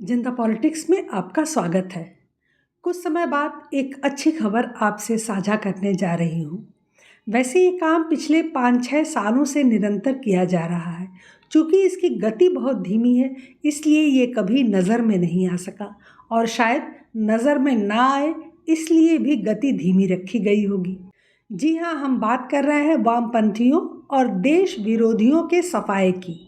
जनता politics में आपका स्वागत है। कुछ समय बाद एक अच्छी खबर आपसे साझा करने जा रही हूँ। वैसे ये काम पिछले 5-6 सालों से निरंतर किया जा रहा है। चूँकि इसकी गति बहुत धीमी है, इसलिए ये कभी नज़र में नहीं आ सका और शायद नज़र में ना आए इसलिए भी गति धीमी रखी गई होगी। जी हाँ, हम बात कर रहे हैं वामपंथियों और देश विरोधियों के सफाए की,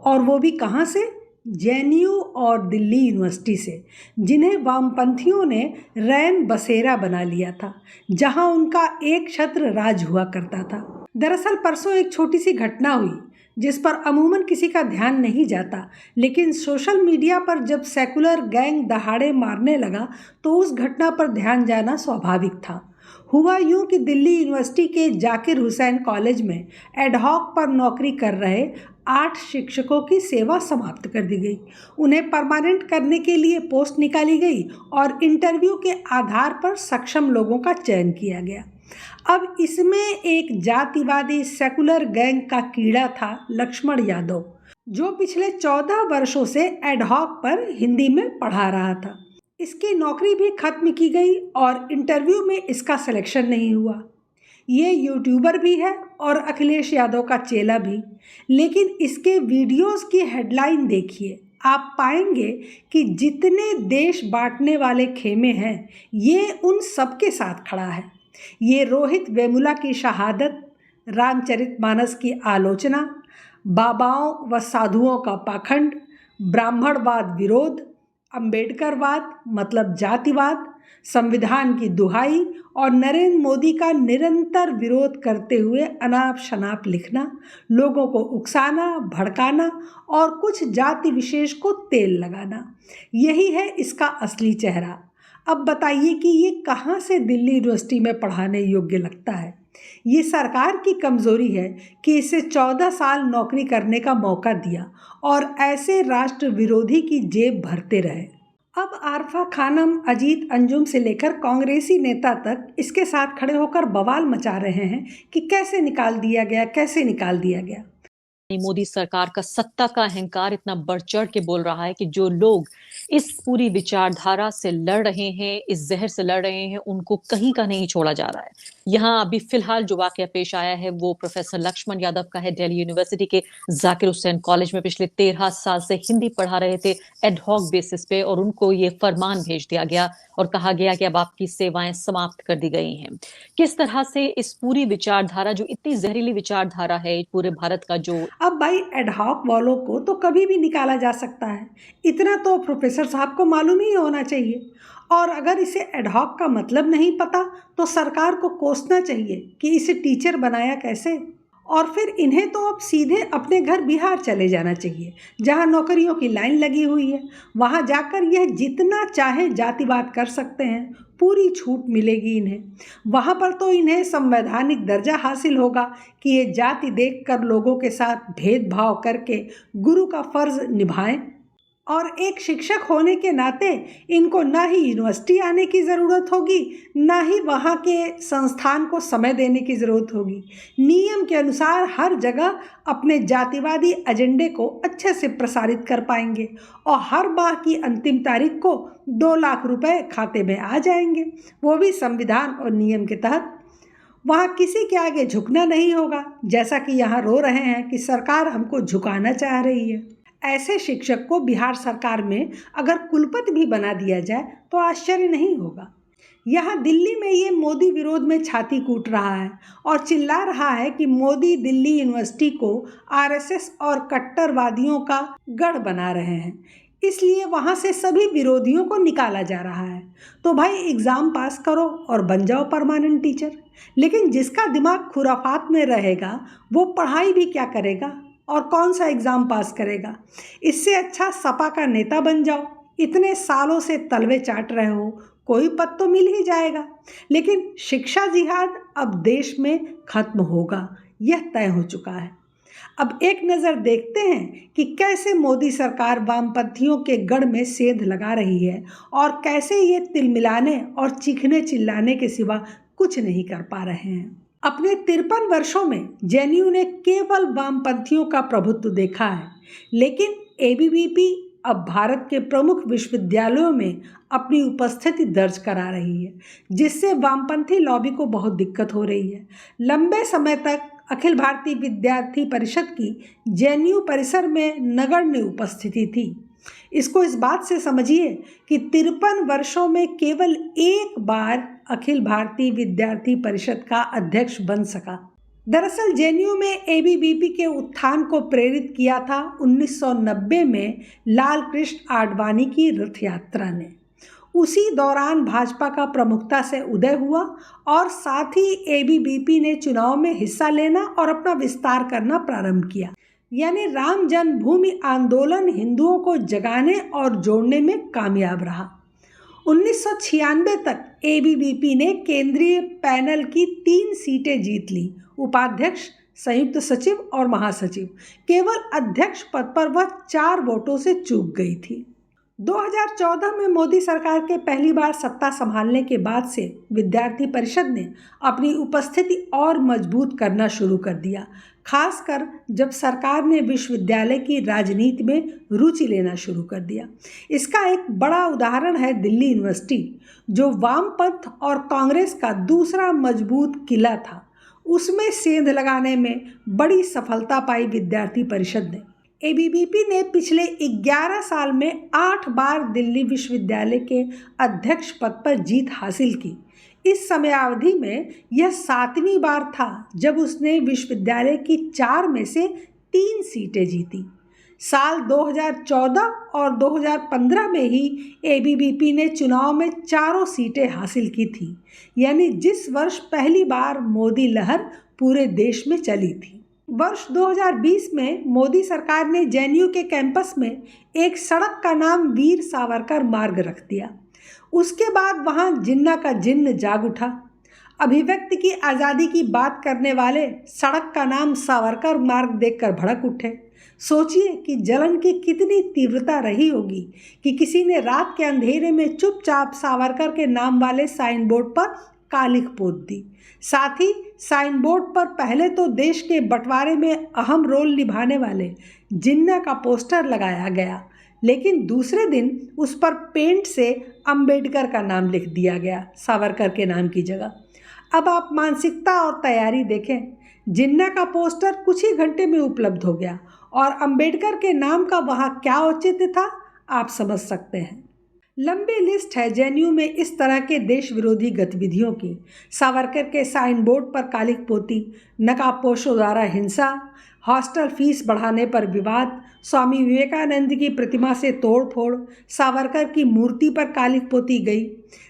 और वो भी कहाँ से? जेएनयू और दिल्ली यूनिवर्सिटी से, जिन्हें वामपंथियों ने रैन बसेरा बना लिया था, जहां उनका एक छत्र राज हुआ करता था। दरअसल परसों एक छोटी सी घटना हुई जिस पर अमूमन किसी का ध्यान नहीं जाता, लेकिन सोशल मीडिया पर जब सेकुलर गैंग दहाड़े मारने लगा तो उस घटना पर ध्यान जाना स्वाभाविक था। हुआ यूं कि दिल्ली यूनिवर्सिटी के जाकिर हुसैन कॉलेज में एडहॉक पर नौकरी कर रहे 8 शिक्षकों की सेवा समाप्त कर दी गई। उन्हें परमानेंट करने के लिए पोस्ट निकाली गई और इंटरव्यू के आधार पर सक्षम लोगों का चयन किया गया। अब इसमें एक जातिवादी सेकुलर गैंग का कीड़ा था लक्ष्मण यादव, जो पिछले 14 वर्षों से एडहॉक पर हिंदी में पढ़ा रहा था। इसकी नौकरी भी खत्म की गई और इंटरव्यू में इसका सिलेक्शन नहीं हुआ। ये यूट्यूबर भी है और अखिलेश यादव का चेला भी, लेकिन इसके वीडियोस की हेडलाइन देखिए, आप पाएंगे कि जितने देश बांटने वाले खेमे हैं ये उन सबके साथ खड़ा है। ये रोहित वेमुला की शहादत, रामचरितमानस की आलोचना, बाबाओं व साधुओं का पाखंड, ब्राह्मणवाद विरोध, अंबेडकरवाद मतलब जातिवाद, संविधान की दुहाई और नरेंद्र मोदी का निरंतर विरोध करते हुए अनाप शनाप लिखना, लोगों को उकसाना, भड़काना और कुछ जाति विशेष को तेल लगाना, यही है इसका असली चेहरा। अब बताइए कि ये कहाँ से दिल्ली यूनिवर्सिटी में पढ़ाने योग्य लगता है? ये सरकार की कमजोरी है कि इसे 14 साल नौकरी करने का मौका दिया और ऐसे राष्ट्र विरोधी की जेब भरते रहे। अब आरफा खानम, अजीत अंजुम से लेकर कांग्रेसी नेता तक इसके साथ खड़े होकर बवाल मचा रहे हैं कि कैसे निकाल दिया गया, कैसे निकाल दिया गया। मोदी सरकार का सत्ता का अहंकार इतना बढ़ चढ़ के बोल रहा है कि जो लोग इस पूरी विचारधारा से लड़ रहे हैं, इस जहर से लड़ रहे हैं, उनको कहीं का नहीं छोड़ा जा रहा है। यहाँ अभी फिलहाल जो वाकया पेश आया है वो प्रोफेसर लक्ष्मण यादव का है। दिल्ली यूनिवर्सिटी के जाकिर हुसैन कॉलेज में पिछले 13 साल से हिंदी पढ़ा रहे थे एडहॉक बेसिस पे, और उनको ये फरमान भेज दिया गया और कहा गया कि अब आपकी सेवाएं समाप्त कर दी गई हैं। किस तरह से इस पूरी विचारधारा, जो इतनी जहरीली विचारधारा है पूरे भारत का, जो अब भाई एडहॉक वालों को तो कभी भी निकाला जा सकता है, इतना तो प्रोफेसर साहब को मालूम ही होना चाहिए। और अगर इसे एडहॉक का मतलब नहीं पता तो सरकार को कोसना चाहिए कि इसे टीचर बनाया कैसे। और फिर इन्हें तो अब सीधे अपने घर बिहार चले जाना चाहिए, जहां नौकरियों की लाइन लगी हुई है। वहां जाकर यह जितना चाहे जातिवाद कर सकते हैं, पूरी छूट मिलेगी इन्हें। वहां पर तो इन्हें संवैधानिक दर्जा हासिल होगा कि ये जाति देखकर लोगों के साथ भेदभाव करके गुरु का फर्ज निभाएं। और एक शिक्षक होने के नाते इनको ना ही यूनिवर्सिटी आने की ज़रूरत होगी, ना ही वहाँ के संस्थान को समय देने की ज़रूरत होगी। नियम के अनुसार हर जगह अपने जातिवादी एजेंडे को अच्छे से प्रसारित कर पाएंगे और हर माह की अंतिम तारीख को 2 लाख रुपए खाते में आ जाएंगे, वो भी संविधान और नियम के तहत। वहाँ किसी के आगे झुकना नहीं होगा, जैसा कि यहाँ रो रहे हैं कि सरकार हमको झुकाना चाह रही है। ऐसे शिक्षक को बिहार सरकार में अगर कुलपति भी बना दिया जाए तो आश्चर्य नहीं होगा। यहाँ दिल्ली में ये मोदी विरोध में छाती कूट रहा है और चिल्ला रहा है कि मोदी दिल्ली यूनिवर्सिटी को आरएसएस और कट्टरवादियों का गढ़ बना रहे हैं, इसलिए वहाँ से सभी विरोधियों को निकाला जा रहा है। तो भाई एग्ज़ाम पास करो और बन जाओ परमानेंट टीचर। लेकिन जिसका दिमाग खुराफात में रहेगा वो पढ़ाई भी क्या करेगा और कौन सा एग्ज़ाम पास करेगा? इससे अच्छा सपा का नेता बन जाओ, इतने सालों से तलवे चाट रहे हो, कोई पद तो मिल ही जाएगा। लेकिन शिक्षा जिहाद अब देश में खत्म होगा, यह तय हो चुका है। अब एक नज़र देखते हैं कि कैसे मोदी सरकार वामपंथियों के गढ़ में सेंध लगा रही है और कैसे ये तिलमिलाने और चीखने चिल्लाने के सिवा कुछ नहीं कर पा रहे हैं। अपने 53 वर्षों में जेएनयू ने केवल वामपंथियों का प्रभुत्व देखा है, लेकिन एबीवीपी, अब भारत के प्रमुख विश्वविद्यालयों में अपनी उपस्थिति दर्ज करा रही है, जिससे वामपंथी लॉबी को बहुत दिक्कत हो रही है। लंबे समय तक अखिल भारतीय विद्यार्थी परिषद की जेएनयू परिसर में नगण्य उपस्थिति थी। इसको इस बात से समझिए कि 53 वर्षों में केवल एक बार अखिल भारतीय विद्यार्थी परिषद का अध्यक्ष बन सका। दरअसल जेएनयू में एबीवीपी के उत्थान को प्रेरित किया था 1990 में लाल कृष्ण आडवाणी की रथ यात्रा ने। उसी दौरान भाजपा का प्रमुखता से उदय हुआ और साथ ही एबीवीपी ने चुनाव में हिस्सा लेना और अपना विस्तार करना प्रारंभ किया। यानी राम जन्मभूमि आंदोलन हिंदुओं को जगाने और जोड़ने में कामयाब रहा। 1996 तक एबीवीपी ने केंद्रीय पैनल की 3 सीटें जीत ली। उपाध्यक्ष, संयुक्त सचिव और महासचिव। केवल अध्यक्ष पद पर वह 4 वोटों से चूक गई थी। 2014 में मोदी सरकार के पहली बार सत्ता संभालने के बाद से विद्यार्थी परिषद ने अपनी उपस्थिति और मजबूत करना शुरू कर दिया, खासकर जब सरकार ने विश्वविद्यालय की राजनीति में रुचि लेना शुरू कर दिया। इसका एक बड़ा उदाहरण है दिल्ली यूनिवर्सिटी, जो वामपंथ और कांग्रेस का दूसरा मजबूत किला था। उसमें सेंध लगाने में बड़ी सफलता पाई विद्यार्थी परिषद ने। एबीवीपी ने पिछले 11 साल में 8 बार दिल्ली विश्वविद्यालय के अध्यक्ष पद पर जीत हासिल की। इस समयावधि में यह 7वीं बार था जब उसने विश्वविद्यालय की 4 में से 3 सीटें जीती। साल 2014 और 2015 में ही एबीवीपी ने चुनाव में 4 सीटें हासिल की थी, यानी जिस वर्ष पहली बार मोदी लहर पूरे देश में चली थी। वर्ष 2020 में मोदी सरकार ने जेएनयू के कैंपस में एक सड़क का नाम वीर सावरकर मार्ग रख दिया। उसके बाद वहां जिन्ना का जिन्न जाग उठा। अभिव्यक्ति की आज़ादी की बात करने वाले सड़क का नाम सावरकर मार्ग देखकर भड़क उठे। सोचिए कि जलन की कितनी तीव्रता रही होगी कि किसी ने रात के अंधेरे में चुपचाप सावरकर के नाम वाले साइन बोर्ड पर कालिख पोत दी। साथ ही साइन बोर्ड पर पहले तो देश के बंटवारे में अहम रोल निभाने वाले जिन्ना का पोस्टर लगाया गया, लेकिन दूसरे दिन उस पर पेंट से अंबेडकर का नाम लिख दिया गया सावरकर के नाम की जगह। अब आप मानसिकता और तैयारी देखें। जिन्ना का पोस्टर कुछ ही घंटे में उपलब्ध हो गया और अंबेडकर के नाम का वहाँ क्या औचित्य था, आप समझ सकते हैं। लंबी लिस्ट है जेएनयू में इस तरह के देश विरोधी गतिविधियों की। सावरकर के साइन बोर्ड पर कालिख पोती, नकाबपोशों द्वारा हिंसा, हॉस्टल फीस बढ़ाने पर विवाद, स्वामी विवेकानंद की प्रतिमा से तोड़फोड़, सावरकर की मूर्ति पर कालिख पोती गई,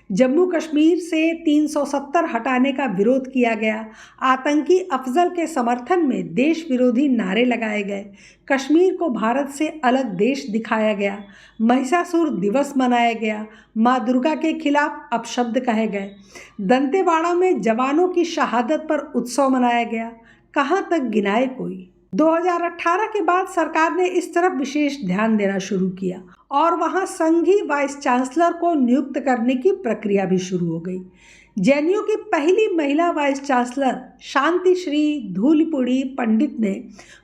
जम्मू कश्मीर से 370 हटाने का विरोध किया गया, आतंकी अफजल के समर्थन में देश विरोधी नारे लगाए गए, कश्मीर को भारत से अलग देश दिखाया गया, महिषासुर दिवस मनाया गया, माँ दुर्गा के खिलाफ अपशब्द कहे गए, दंतेवाड़ा में जवानों की शहादत पर उत्सव मनाया गया। कहाँ तक गिनाए कोई। 2018 के बाद सरकार ने इस तरफ विशेष ध्यान देना शुरू किया और वहां संघीय वाइस चांसलर को नियुक्त करने की प्रक्रिया भी शुरू हो गई। जेएनयू की पहली महिला वाइस चांसलर शांति श्री धूलिपुड़ी पंडित ने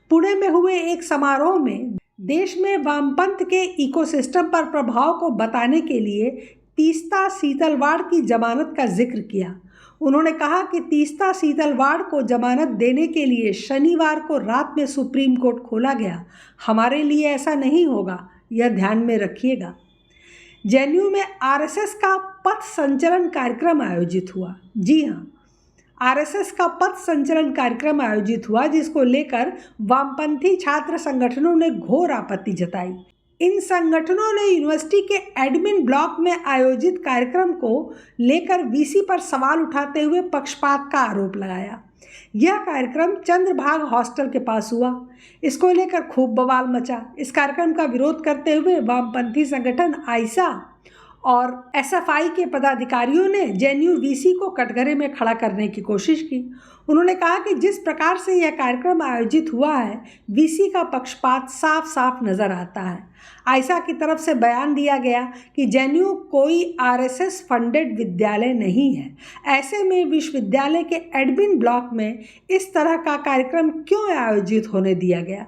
पुणे में हुए एक समारोह में देश में वामपंथ के इकोसिस्टम पर प्रभाव को बताने के लिए तीस्ता सीतलवाड़ की जमानत का जिक्र किया। उन्होंने कहा कि तीस्ता सीतलवाड़ को जमानत देने के लिए शनिवार को रात में सुप्रीम कोर्ट खोला गया। हमारे लिए ऐसा नहीं होगा, यह ध्यान में रखिएगा। जेएनयू में आरएसएस का पथ संचलन कार्यक्रम आयोजित हुआ। जी हाँ, आरएसएस का पथ संचलन कार्यक्रम आयोजित हुआ, जिसको लेकर वामपंथी छात्र संगठनों ने घोर आपत्ति जताई। इन संगठनों ने यूनिवर्सिटी के एडमिन ब्लॉक में आयोजित कार्यक्रम को लेकर वीसी पर सवाल उठाते हुए पक्षपात का आरोप लगाया। यह कार्यक्रम चंद्रभाग हॉस्टल के पास हुआ। इसको लेकर खूब बवाल मचा। इस कार्यक्रम का विरोध करते हुए वामपंथी संगठन आइसा और एसएफआई के पदाधिकारियों ने जेएनयू वीसी को कटघरे में खड़ा करने की कोशिश की। उन्होंने कहा कि जिस प्रकार से यह कार्यक्रम आयोजित हुआ है, वीसी का पक्षपात साफ साफ नजर आता है। आयशा की तरफ से बयान दिया गया कि जेएनयू कोई आरएसएस फंडेड विद्यालय नहीं है। ऐसे में विश्वविद्यालय के एडमिन ब्लॉक में इस तरह का कार्यक्रम क्यों आयोजित होने दिया गया?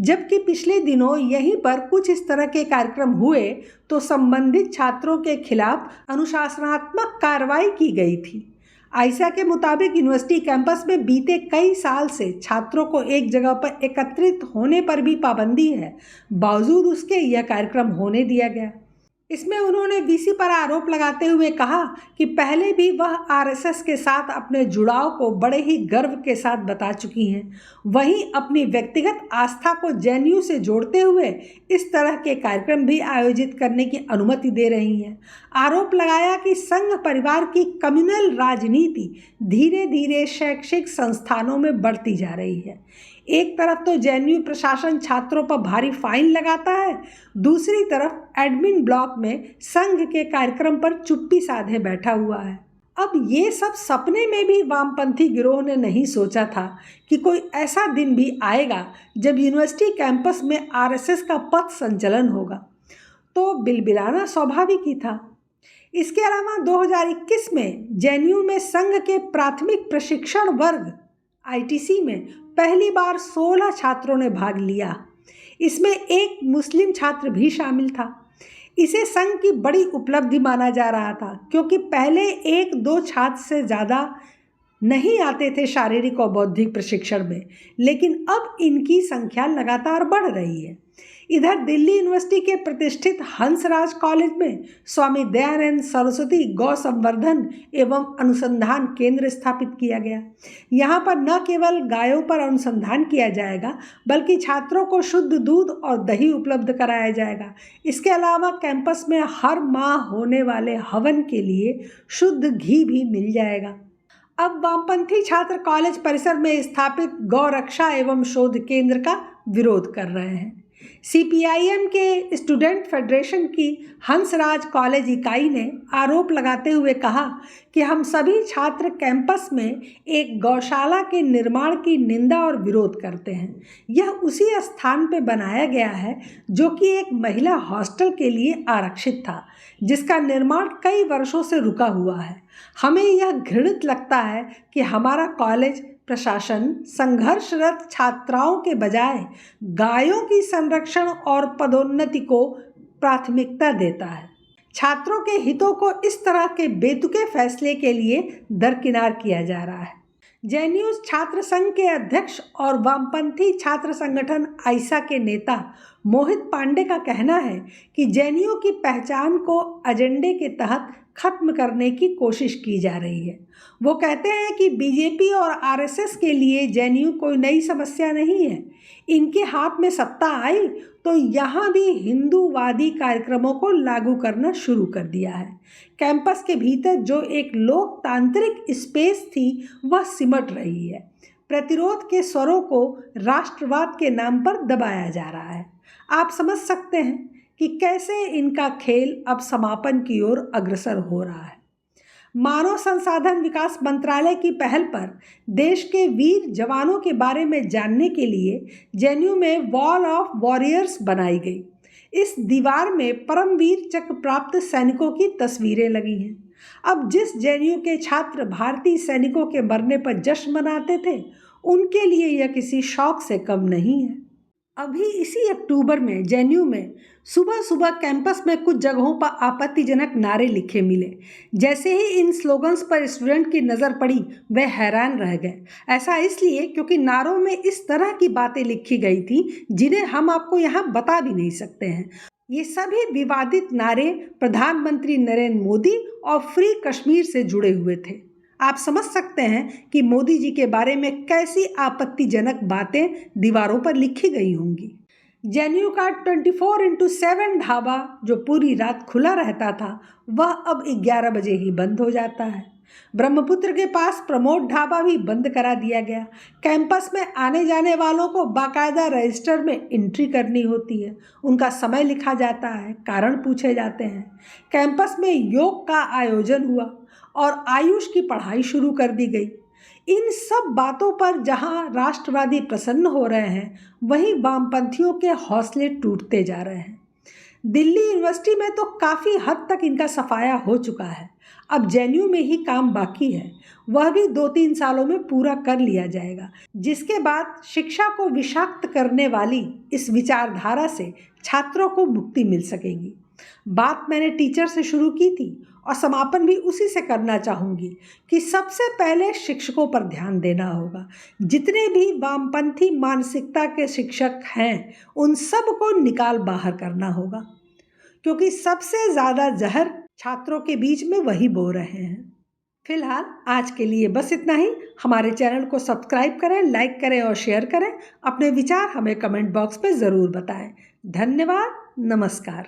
जबकि पिछले दिनों यहीं पर कुछ इस तरह के कार्यक्रम हुए तो संबंधित छात्रों के खिलाफ अनुशासनात्मक कार्रवाई की गई थी। आयशा के मुताबिक यूनिवर्सिटी कैंपस में बीते कई साल से छात्रों को एक जगह पर एकत्रित होने पर भी पाबंदी है, बावजूद उसके यह कार्यक्रम होने दिया गया। इसमें उन्होंने वीसी पर आरोप लगाते हुए कहा कि पहले भी वह आरएसएस के साथ अपने जुड़ाव को बड़े ही गर्व के साथ बता चुकी हैं। वहीं अपनी व्यक्तिगत आस्था को जेएनयू से जोड़ते हुए इस तरह के कार्यक्रम भी आयोजित करने की अनुमति दे रही हैं। आरोप लगाया कि संघ परिवार की कम्युनल राजनीति धीरे धीरे शैक्षिक संस्थानों में बढ़ती जा रही है। एक तरफ तो जेएनयू प्रशासन छात्रों पर भारी फाइन लगाता है, दूसरी तरफ एडमिन ब्लॉक में संघ के कार्यक्रम पर चुप्पी साधे बैठा हुआ है। अब ये सब सपने में भी वामपंथी गिरोह ने नहीं सोचा था कि कोई ऐसा दिन भी आएगा जब यूनिवर्सिटी कैंपस में आरएसएस का पथ संचलन होगा, तो बिलबिलाना स्वाभाविक ही था। इसके अलावा 2021 में जेएनयू में संघ के प्राथमिक प्रशिक्षण वर्ग आईटीसी में पहली बार 16 छात्रों ने भाग लिया। इसमें एक मुस्लिम छात्र भी शामिल था। इसे संघ की बड़ी उपलब्धि माना जा रहा था, क्योंकि पहले 1-2 छात्र से ज़्यादा नहीं आते थे शारीरिक और बौद्धिक प्रशिक्षण में, लेकिन अब इनकी संख्या लगातार बढ़ रही है। इधर दिल्ली यूनिवर्सिटी के प्रतिष्ठित हंसराज कॉलेज में स्वामी दयानंद सरस्वती गौ संवर्धन एवं अनुसंधान केंद्र स्थापित किया गया। यहाँ पर न केवल गायों पर अनुसंधान किया जाएगा, बल्कि छात्रों को शुद्ध दूध और दही उपलब्ध कराया जाएगा। इसके अलावा कैंपस में हर माह होने वाले हवन के लिए शुद्ध घी भी मिल जाएगा। अब वामपंथी छात्र कॉलेज परिसर में स्थापित गौ रक्षा एवं शोध केंद्र का विरोध कर रहे हैं। सीपीआईएम के स्टूडेंट फेडरेशन की हंसराज कॉलेज इकाई ने आरोप लगाते हुए कहा कि हम सभी छात्र कैंपस में एक गौशाला के निर्माण की निंदा और विरोध करते हैं। यह उसी स्थान पर बनाया गया है जो कि एक महिला हॉस्टल के लिए आरक्षित था, जिसका निर्माण कई वर्षों से रुका हुआ है। हमें यह घृणित लगता है कि हमारा कॉलेज प्रशासन संघर्षरत छात्राओं के बजाय गायों की संरक्षण और पदोन्नति को प्राथमिकता देता है। छात्रों के हितों को इस तरह के बेतुके फैसले के लिए दरकिनार किया जा रहा है। जेएनयू छात्र संघ के अध्यक्ष और वामपंथी छात्र संगठन आयशा के नेता मोहित पांडे का कहना है कि जेएनयू की पहचान को एजेंडे के तहत खत्म करने की कोशिश की जा रही है। वो कहते हैं कि बीजेपी और आरएसएस के लिए जेएनयू कोई नई समस्या नहीं है। इनके हाथ में सत्ता आई तो यहाँ भी हिंदूवादी कार्यक्रमों को लागू करना शुरू कर दिया है। कैंपस के भीतर जो एक लोकतांत्रिक स्पेस थी वह सिमट रही है। प्रतिरोध के स्वरों को राष्ट्रवाद के नाम पर दबाया जा रहा है। आप समझ सकते हैं कि कैसे इनका खेल अब समापन की ओर अग्रसर हो रहा है। मानव संसाधन विकास मंत्रालय की पहल पर देश के वीर जवानों के बारे में जानने के लिए जेएनयू में वॉल ऑफ वॉरियर्स बनाई गई। इस दीवार में परमवीर चक्र प्राप्त सैनिकों की तस्वीरें लगी हैं। अब जिस जेएनयू के छात्र भारतीय सैनिकों के मरने पर जश्न मनाते थे, उनके लिए यह किसी शौक से कम नहीं है। अभी इसी अक्टूबर में जेएनयू में सुबह सुबह कैंपस में कुछ जगहों पर आपत्तिजनक नारे लिखे मिले। जैसे ही इन स्लोगन्स पर स्टूडेंट की नज़र पड़ी, वे हैरान रह गए। ऐसा इसलिए क्योंकि नारों में इस तरह की बातें लिखी गई थी जिन्हें हम आपको यहाँ बता भी नहीं सकते हैं। ये सभी विवादित नारे प्रधानमंत्री नरेंद्र मोदी और फ्री कश्मीर से जुड़े हुए थे। आप समझ सकते हैं कि मोदी जी के बारे में कैसी आपत्तिजनक बातें दीवारों पर लिखी गई होंगी। जेएनयू का 24x7 ढाबा जो पूरी रात खुला रहता था, वह अब 11 बजे ही बंद हो जाता है। ब्रह्मपुत्र के पास प्रमोद ढाबा भी बंद करा दिया गया। कैंपस में आने जाने वालों को बाकायदा रजिस्टर में एंट्री करनी होती है। उनका समय लिखा जाता है, कारण पूछे जाते हैं। कैंपस में योग का आयोजन हुआ और आयुष की पढ़ाई शुरू कर दी गई। इन सब बातों पर जहां राष्ट्रवादी प्रसन्न हो रहे हैं, वहीं वामपंथियों के हौसले टूटते जा रहे हैं। दिल्ली यूनिवर्सिटी में तो काफ़ी हद तक इनका सफाया हो चुका है। अब जेएनयू में ही काम बाकी है, वह भी 2-3 सालों में पूरा कर लिया जाएगा, जिसके बाद शिक्षा को विषाक्त करने वाली इस विचारधारा से छात्रों को मुक्ति मिल सकेगी। बात मैंने टीचर से शुरू की थी और समापन भी उसी से करना चाहूँगी कि सबसे पहले शिक्षकों पर ध्यान देना होगा। जितने भी वामपंथी मानसिकता के शिक्षक हैं, उन सब को निकाल बाहर करना होगा, क्योंकि सबसे ज़्यादा जहर छात्रों के बीच में वही बो रहे हैं। फिलहाल आज के लिए बस इतना ही। हमारे चैनल को सब्सक्राइब करें, लाइक करें और शेयर करें। अपने विचार हमें कमेंट बॉक्स में ज़रूर बताएं। धन्यवाद। नमस्कार।